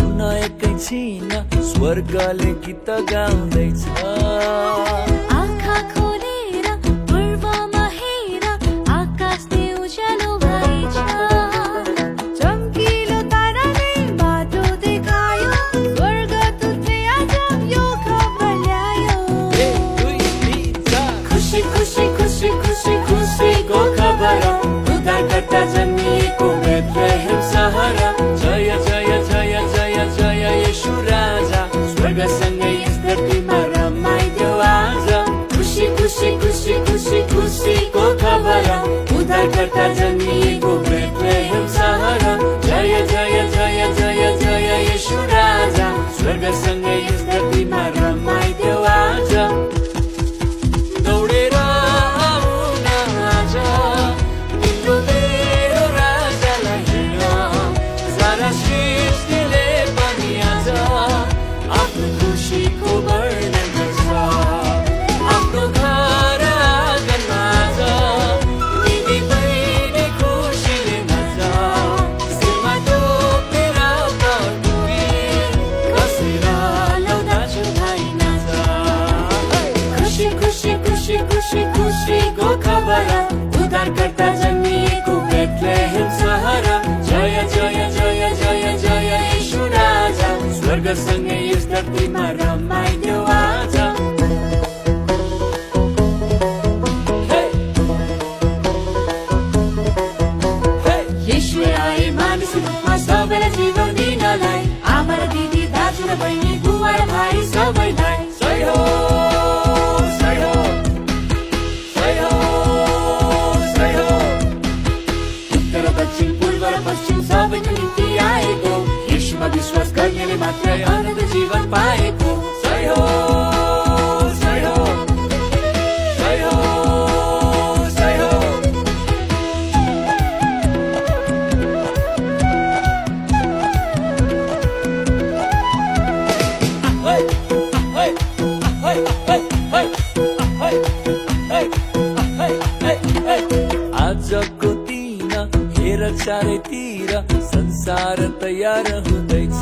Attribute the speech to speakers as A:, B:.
A: सुन एकैछिन स्वर्गले गीत गाउँदैछ।
B: आँखा खोलेर पूर्वमा हेर, आकाशले उज्यालो भएछ। चम्किलो ताराले बाटो देखायो, स्वर्ग तुझले आज यो खबर ल्यायो।
A: खुसी खुसी खुसी खुसी खुसीको खबर, उद्धारकर्ता जन्मिएको बेथलेहेम सहर। जय जय जय जय जय येशू राजा, स्वर्गसँगै यस धरतीमा रमाइदेऊ आज। खुसी खुसी खुसी खुसी खुसीको खबर, उद्धारकर्ता जन्मिएको बेथलेहेम सहर। जय जय जय जय जय येशू राजा, स्वर्गसँगै यस धरतीमा रमाइदेऊ आज। दौडेर आउन आज, तिम्रो मेरो राजालाई हेर। सारा सृष्टिले पनि आज आफ्नो खुसीको वर्णन गर्छ। आफ्नो घर आँगनमा आज दिदी बहिनी खुसीले नाच्छ। शिरमा टोपेर पटुकी कसेर ल्याउँदछु भाइ नाच। खुसी खुसी खुसी खुसी खुसीको खबर, उद्धारकर्ता जन्मिएको बेथलेहेम सहर। जय जय जय जय जय येशू राजा, स्वर्गसँगै यस धरतीमा रमाइदेऊ आज।
B: येशूले आए मानिस रूपमा सबैलाई जीवन दिनलाई। आमा र दिदी, दाजु र बहिनी, बुवा र भाइ सबैलाई
A: जय हो जय हो जय हो जय हो।
B: उत्तर र दक्षिण, पूर्व र पश्चिम सबैको निम्ति आएको। येशूमा विश्वास गर्नेले मात्रै अनन्त जीवन पाएको।
A: जय हो जय हो जय हो जय हो। आजको दिन हेर चारैतिर संसार तयार हुँदैछ।